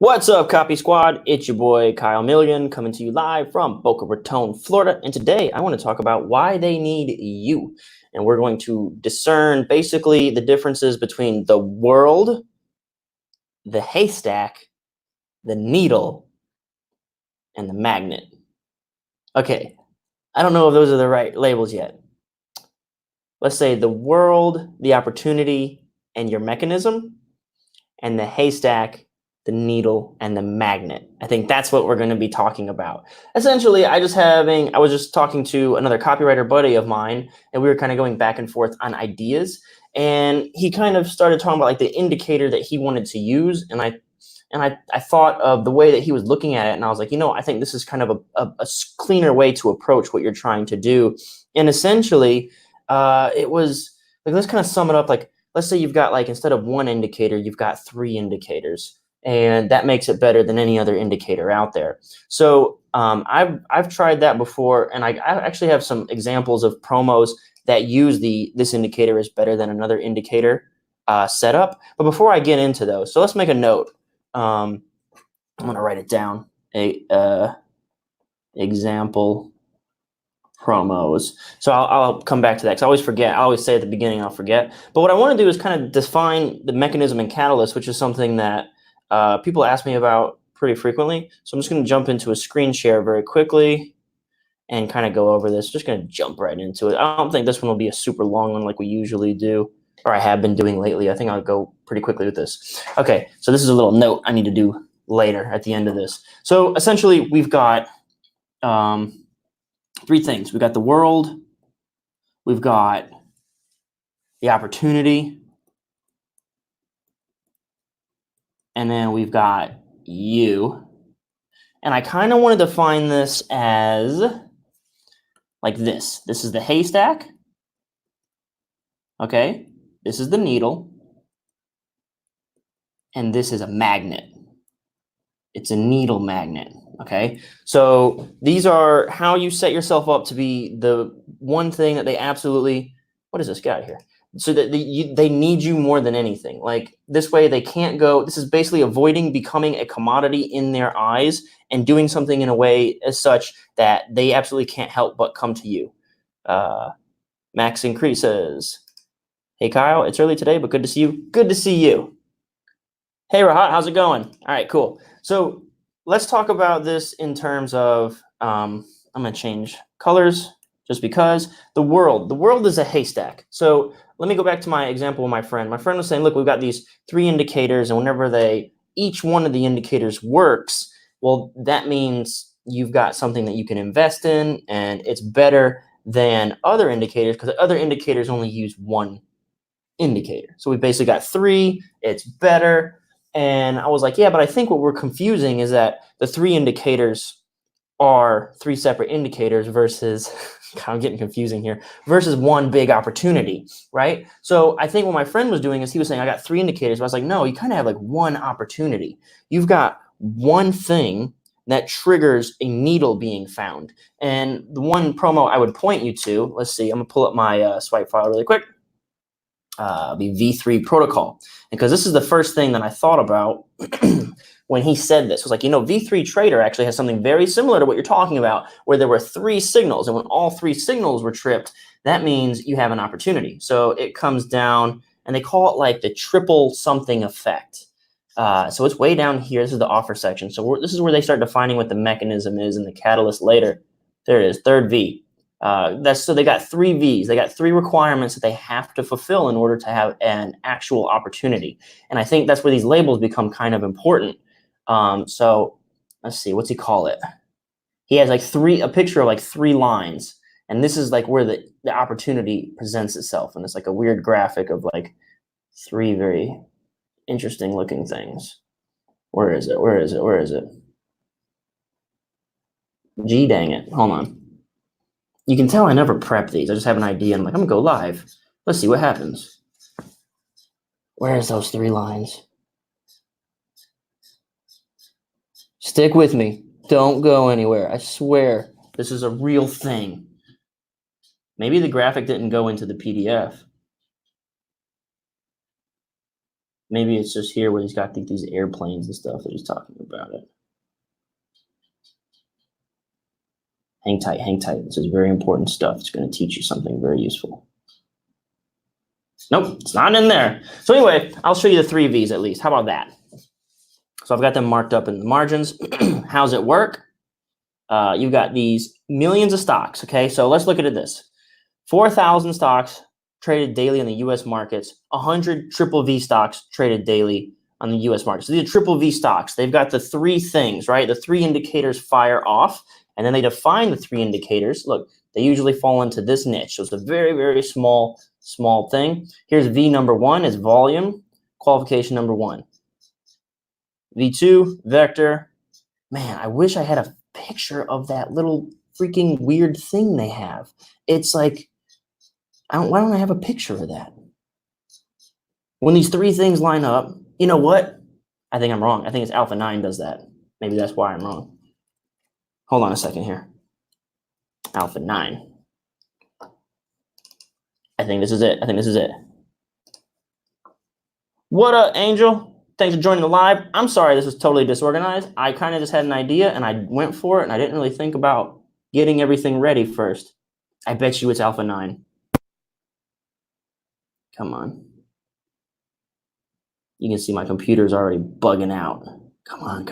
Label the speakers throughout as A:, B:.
A: What's up, Copy Squad? It's your boy Kyle Milligan coming to you live from Boca Raton, Florida. And today I want to talk about why they need you. And we're going to discern basically the differences between the world, the haystack, the needle, and the magnet. Okay, I don't know if those are the right labels yet. Let's say the world, the opportunity, and your mechanism, and the haystack, the needle, and the magnet. I think that's what we're going to be talking about. Essentially, I was just talking to another copywriter buddy of mine, and we were kind of going back and forth on ideas. And he kind of started talking about like the indicator that he wanted to use. And I thought of the way that he was looking at it, and I was like, I think this is kind of a cleaner way to approach what you're trying to do. And essentially, it was like, let's kind of sum it up. Like, let's say you've got like, instead of one indicator, you've got three indicators, and that makes it better than any other indicator out there. So I've tried that before, and I actually have some examples of promos that use this indicator is better than another indicator setup. But before I get into those, so let's make a note. I'm gonna write it down. Example promos. So I'll come back to that because I always forget. I always say at the beginning, I'll forget. But what I want to do is kind of define the mechanism and catalyst, which is something that people ask me about pretty frequently. So I'm just going to jump into a screen share very quickly and kind of go over this. Just going to jump right into it. I don't think this one will be a super long one like we usually do, or I have been doing lately. I think I'll go pretty quickly with this. Okay, so this is a little note I need to do later at the end of this. So essentially, we've got three things. We've got the world, we've got the opportunity, and then we've got you. And I kind of want to define this as like this. This is the haystack. Okay, this is the needle. And this is a magnet. It's a needle magnet. Okay, so these are how you set yourself up to be the one thing that they absolutely, what is this? Get out of here. So that they need you more than anything. Like this way they can't go, this is basically avoiding becoming a commodity in their eyes and doing something in a way as such that they absolutely can't help but come to you. Max increases. Hey Kyle, it's early today, but good to see you. Good to see you. Hey Rahat, how's it going? All right, cool. So let's talk about this in terms of, I'm gonna change colors just because the world is a haystack. So let me go back to my example with my friend. My friend was saying, look, we've got these three indicators, and whenever each one of the indicators works, well, that means you've got something that you can invest in, and it's better than other indicators because other indicators only use one indicator. So we basically got three, it's better. And I was like, yeah, but I think what we're confusing is that the three indicators are three separate indicators versus, I'm getting confusing here, versus one big opportunity, right? So I think what my friend was doing is he was saying, I got three indicators. But I was like, no, you kind of have like one opportunity. You've got one thing that triggers a needle being found. And the one promo I would point you to, let's see, I'm gonna pull up my swipe file really quick. Be V3 protocol. Because this is the first thing that I thought about when he said this. It was like, V3 Trader actually has something very similar to what you're talking about, where there were three signals. And when all three signals were tripped, that means you have an opportunity. So it comes down, and they call it like the triple something effect. So it's way down here. This is the offer section. So this is where they start defining what the mechanism is and the catalyst later. There it is, third V. So they got three V's. They got three requirements that they have to fulfill in order to have an actual opportunity. And I think that's where these labels become kind of important. So let's see, what's he call it? He has like a picture of like three lines. And this is like where the opportunity presents itself. And it's like a weird graphic of like three very interesting looking things. Where is it? Where is it? Where is it? Gee, dang it. Hold on. You can tell I never prep these. I just have an idea. I'm like, I'm gonna go live. Let's see what happens. Where's those three lines? Stick with me. Don't go anywhere. I swear this is a real thing. Maybe the graphic didn't go into the PDF. Maybe it's just here where he's got these airplanes and stuff that he's talking about it. Hang tight, hang tight. This is very important stuff. It's going to teach you something very useful. Nope, it's not in there. So anyway, I'll show you the 3 V's at least. How about that? So I've got them marked up in the margins. How's it work? You've got these millions of stocks, okay? So let's look at this. 4,000 stocks traded daily in the U.S. markets, 100 triple V stocks traded daily on the U.S. markets. So these are triple V stocks. They've got the 3 things, right? The 3 indicators fire off, and then they define the 3 indicators. Look, they usually fall into this niche. So it's a very, very small thing. Here's V number 1 is volume, qualification number 1. V2, vector. Man, I wish I had a picture of that little freaking weird thing they have. It's like, why don't I have a picture of that? When these 3 things line up, you know what? I think I'm wrong. I think it's Alpha 9 does that. Maybe that's why I'm wrong. Hold on a second here. Alpha 9. I think this is it. What up, Angel? Thanks for joining the live. I'm sorry this was totally disorganized. I kind of just had an idea and I went for it and I didn't really think about getting everything ready first. I bet you it's Alpha 9. Come on. You can see my computer's already bugging out. Come on.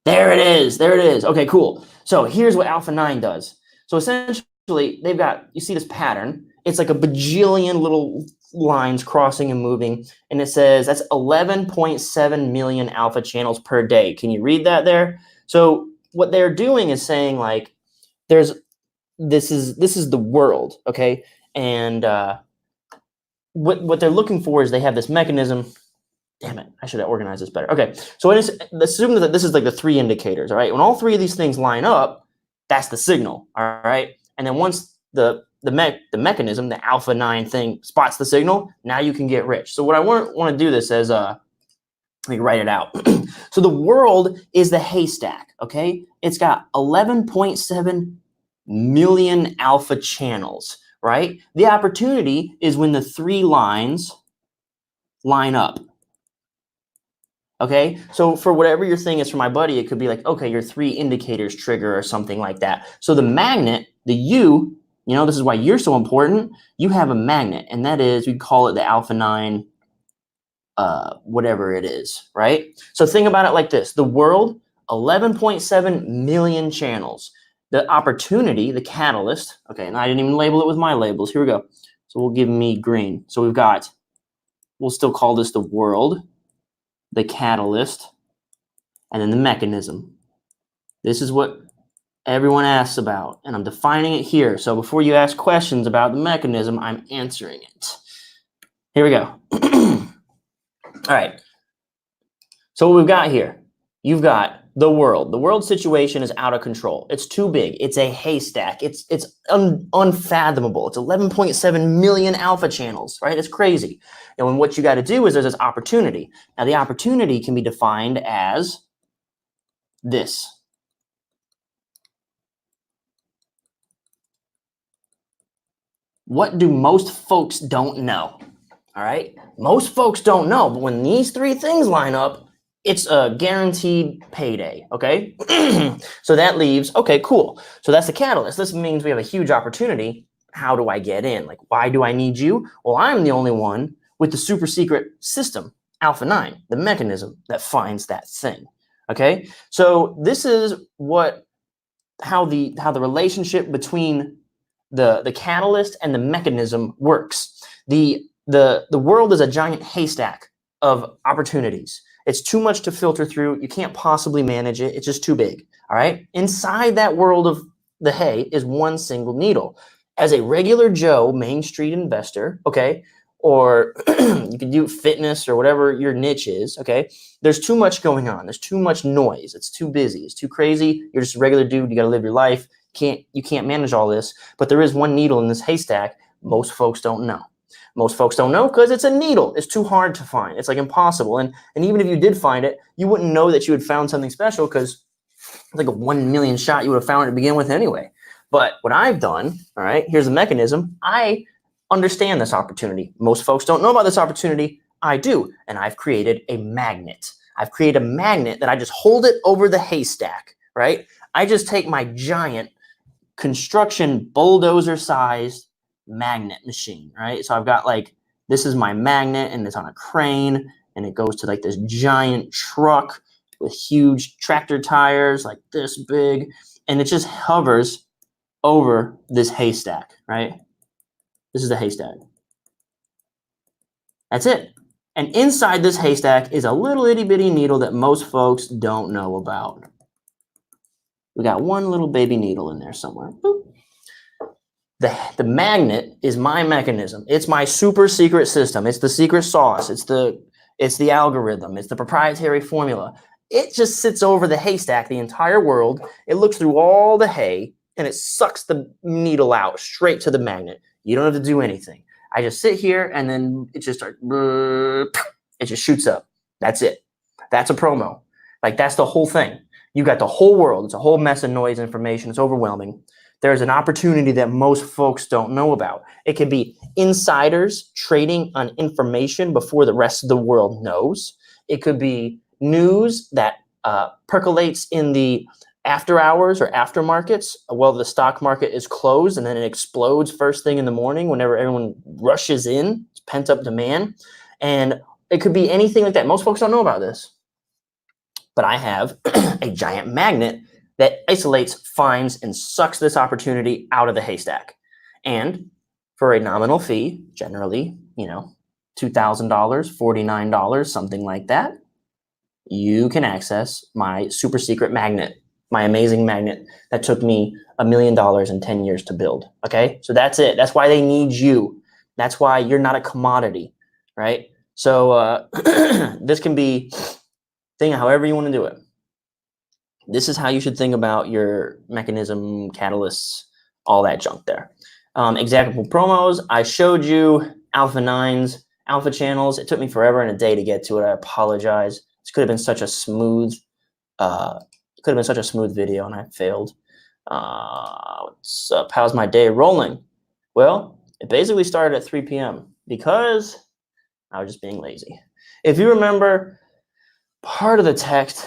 A: There it is. Okay, cool. So here's what Alpha 9 does. So essentially, they've got, you see this pattern. It's like a bajillion little lines crossing and moving. And it says that's 11.7 million alpha channels per day. Can you read that there? So what they're doing is saying like, this is the world, okay? And what they're looking for is they have this mechanism. Damn it, I should have organized this better. Okay, so assume that this is like the 3 indicators, all right? When all 3 of these things line up, that's the signal, all right? And then once the mechanism, the Alpha 9 thing spots the signal, now you can get rich. So what I want to do this as, let me write it out. So the world is the haystack, okay? It's got 11.7 million alpha channels, right? The opportunity is when the 3 lines line up. Okay, so for whatever your thing is for my buddy, it could be like, okay, your 3 indicators trigger or something like that. So the magnet, the U, you know, this is why you're so important. You have a magnet, and that is, we call it the Alpha 9, whatever it is, right? So think about it like this. The world, 11.7 million channels. The opportunity, the catalyst, okay, and I didn't even label it with my labels. Here we go. So we'll give me green. So we'll still call this the world, the catalyst, and then the mechanism. This is what everyone asks about, and I'm defining it here. So before you ask questions about the mechanism, I'm answering it. Here we go. All right. So what we've got here, you've got the world. The world situation is out of control. It's too big. It's a haystack. It's unfathomable. It's 11.7 million alpha channels, right? It's crazy. And what you got to do is there's this opportunity. Now the opportunity can be defined as this. What do most folks don't know? All right. Most folks don't know, but when these 3 things line up, it's a guaranteed payday, okay? So that leaves, okay, cool. So that's the catalyst. This means we have a huge opportunity. How do I get in? Like, why do I need you? Well, I'm the only one with the super secret system, Alpha 9, the mechanism that finds that thing, okay? So this is how the relationship between the catalyst and the mechanism works. The world is a giant haystack of opportunities. It's too much to filter through. You can't possibly manage it. It's just too big. All right. Inside that world of the hay is one single needle. As a regular Joe Main Street investor, okay, or you can do fitness or whatever your niche is, okay, there's too much going on. There's too much noise. It's too busy. It's too crazy. You're just a regular dude. You got to live your life. You can't manage all this. But there is one needle in this haystack most folks don't know. Most folks don't know because it's a needle. It's too hard to find. It's like impossible. And even if you did find it, you wouldn't know that you had found something special because it's like a 1 million shot you would have found it to begin with anyway. But what I've done, all right, here's the mechanism. I understand this opportunity. Most folks don't know about this opportunity. I do. And I've created a magnet. I've created a magnet that I just hold it over the haystack, right? I just take my giant construction bulldozer-sized magnet machine, right? So I've got like, this is my magnet and it's on a crane and it goes to like this giant truck with huge tractor tires like this big, and it just hovers over this haystack, right? This is the haystack. That's it. And inside this haystack is a little itty bitty needle that most folks don't know about. We got one little baby needle in there somewhere. Boop. The magnet is my mechanism. It's my super secret system. It's the secret sauce. It's the algorithm. It's the proprietary formula. It just sits over the haystack, the entire world. It looks through all the hay and it sucks the needle out straight to the magnet. You don't have to do anything. I just sit here and then it just starts, it just shoots up. That's it. That's a promo. Like that's the whole thing. You got the whole world. It's a whole mess of noise, information. It's overwhelming. There's an opportunity that most folks don't know about. It could be insiders trading on information before the rest of the world knows. It could be news that percolates in the after hours or after markets while the stock market is closed, and then it explodes first thing in the morning whenever everyone rushes in. It's pent up demand. And it could be anything like that. Most folks don't know about this. But I have a giant magnet that isolates, finds, and sucks this opportunity out of the haystack. And for a nominal fee, generally, $2,000, $49, something like that, you can access my super secret magnet, my amazing magnet that took me $1 million in 10 years to build. Okay, so that's it. That's why they need you. That's why you're not a commodity, right? So this can be thing however you want to do it. This is how you should think about your mechanism, catalysts, all that junk there. Example promos, I showed you alpha 9s, alpha channels. It took me forever and a day to get to it. I apologize. This could have been such a smooth, video, and I failed. What's up? How's my day rolling? Well, it basically started at 3 p.m. because I was just being lazy. If you remember part of the text,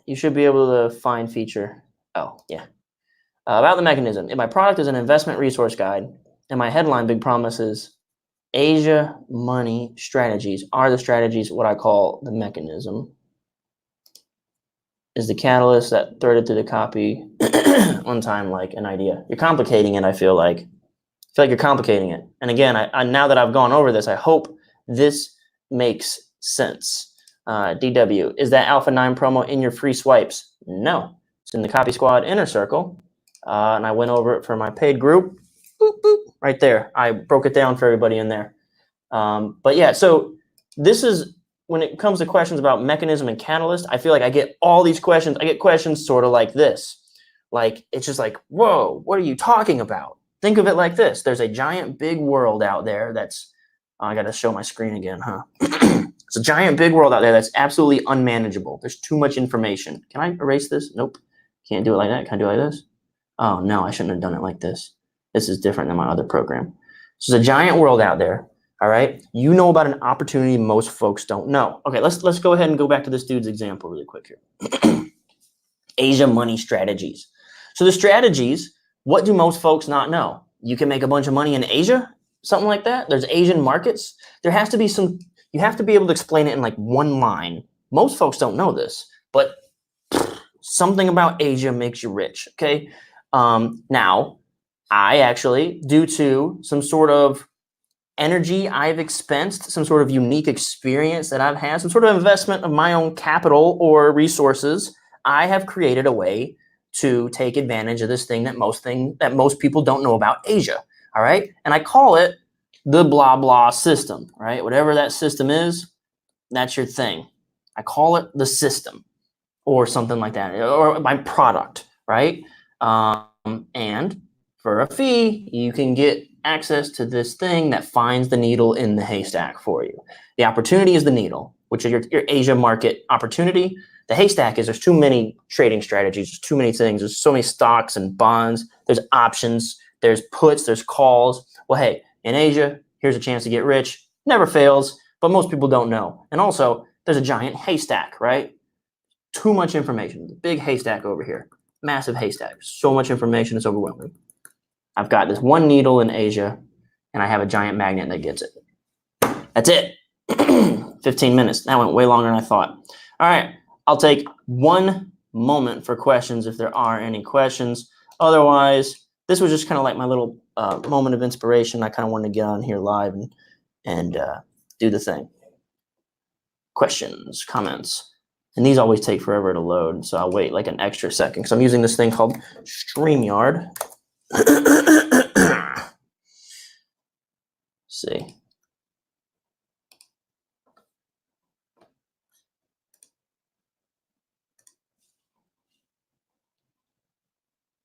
A: you should be able to find feature. Oh, yeah. About the mechanism. If my product is an investment resource guide, and my headline big promise is Asia money strategies are the strategies, what I call the mechanism, is the catalyst that threaded through the copy on time like an idea. You're complicating it, I feel like you're complicating it. And again, I now that I've gone over this, I hope this makes sense. DW, is that Alpha 9 promo in your free swipes? No, it's in the Copy Squad inner circle. And I went over it for my paid group. Boop, boop, right there. I broke it down for everybody in there. But yeah, so this is, when it comes to questions about mechanism and catalyst, I feel like I get all these questions. I get questions sort of like this. Like, it's just like, whoa, what are you talking about? Think of it like this. There's a giant big world out there that's, I got to show my screen again, huh? It's a giant big world out there that's absolutely unmanageable. There's too much information. Can I erase this? Nope. Can't do it like that. Can I do it like this? Oh, no, I shouldn't have done it like this. This is different than my other program. So there's a giant world out there, all right? You know about an opportunity most folks don't know. Okay, let's go ahead and go back to this dude's example really quick here. Asia money strategies. So the strategies, what do most folks not know? You can make a bunch of money in Asia, something like that. There's Asian markets. There has to be some, you have to be able to explain it in like one line. Most folks don't know this, but something about Asia makes you rich, okay? Now, I actually, due to some sort of energy I've expensed, some sort of unique experience that I've had, some sort of investment of my own capital or resources, I have created a way to take advantage of this thing that most people don't know about Asia, all right? And I call it the blah, blah system, right? Whatever that system is, that's your thing. I call it the system or something like that, or my product, right? And for a fee, you can get access to this thing that finds the needle in the haystack for you. The opportunity is the needle, which is your Asia market opportunity. The haystack is there's too many trading strategies. There's too many things. There's so many stocks and bonds. There's options. There's puts. There's calls. Well, hey, in Asia, here's a chance to get rich. Never fails. but most people don't know. And also, there's a giant haystack, right? Too much information. Big haystack over here. Massive haystack. So much information, it's overwhelming. I've got this one needle in Asia, and I have a giant magnet that gets it. That's it. 15 minutes. That went way longer than I thought. All right. I'll take one moment for questions if there are any questions. Otherwise, this was just kind of like my little moment of inspiration. I kind of wanted to get on here live and do the thing. Questions, comments. And these always take forever to load, so I'll wait like an extra second because I'm using this thing called StreamYard. See.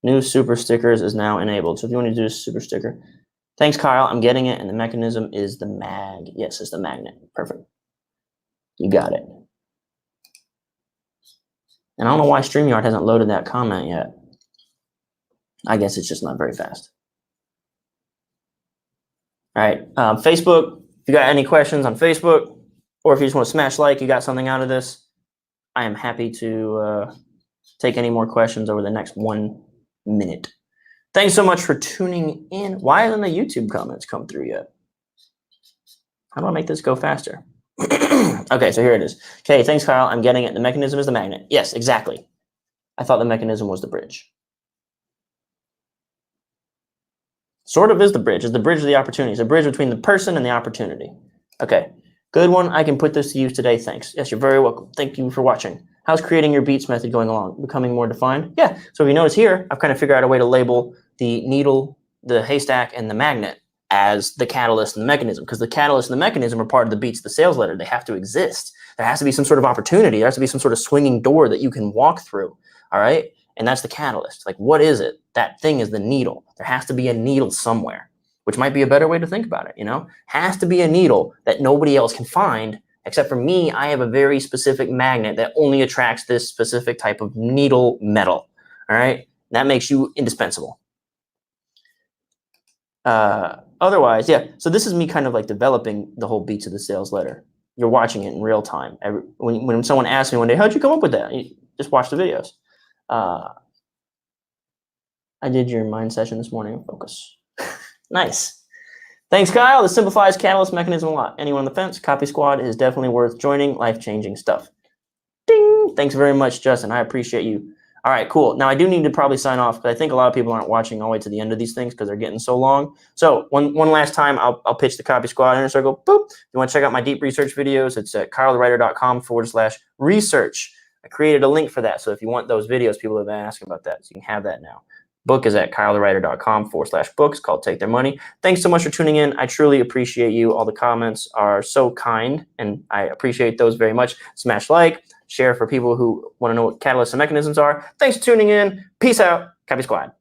A: New super stickers is now enabled. So if you want to do a super sticker. Thanks, Kyle. I'm getting it. And the mechanism is the mag. Yes, it's the magnet. Perfect. You got it. And I don't know why StreamYard hasn't loaded that comment yet. I guess it's just not very fast. All right. Facebook, if you got any questions on Facebook, or if you just want to smash like, you got something out of this, I am happy to take any more questions over the next 1 minute. Thanks so much for tuning in. Why haven't the YouTube comments come through yet? How do I make this go faster? Okay, so here it is. Okay, thanks, Kyle. I'm getting it. The mechanism is the magnet. Yes, exactly. I thought the mechanism was the bridge. Sort of is the bridge. It's the bridge of the opportunity. It's a bridge between the person and the opportunity. Okay, good one. I can put this to use today. Thanks. Yes, you're very welcome. Thank you for watching. How's creating your beats method going along? Becoming more defined? Yeah. So if you notice here, I've kind of figured out a way to label the needle, the haystack, and the magnet as the catalyst and the mechanism, because the catalyst and the mechanism are part of the beats of the sales letter. They have to exist. There has to be some sort of opportunity. There has to be some sort of swinging door that you can walk through. All right. And that's the catalyst. Like, what is it? That thing is the needle. There has to be a needle somewhere, which might be a better way to think about it. You know, has to be a needle that nobody else can find. Except for me, I have a very specific magnet that only attracts this specific type of needle metal. All right. That makes you indispensable. Otherwise, yeah. So this is me kind of like developing the whole beats of the sales letter. You're watching it in real time. When someone asks me one day, how'd you come up with that? You just watch the videos. I did your mind session this morning. Focus. Nice. Thanks, Kyle. This simplifies catalyst mechanism a lot. Anyone on the fence? Copy Squad is definitely worth joining. Life-changing stuff. Ding. Thanks very much, Justin. I appreciate you. All right, cool. Now I do need to probably sign off, but I think a lot of people aren't watching all the way to the end of these things because they're getting so long. So one last time, I'll pitch the Copy Squad inner circle. Boop. If you want to check out my deep research videos, it's at kylethewriter.com/research. I created a link for that. So if you want those videos, people have been asking about that. So you can have that now. Book is at kylethewriter.com/books called Take Their Money. Thanks so much for tuning in. I truly appreciate you. All the comments are so kind, and I appreciate those very much. Smash like, share for people who want to know what catalysts and mechanisms are. Thanks for tuning in. Peace out. Copy Squad.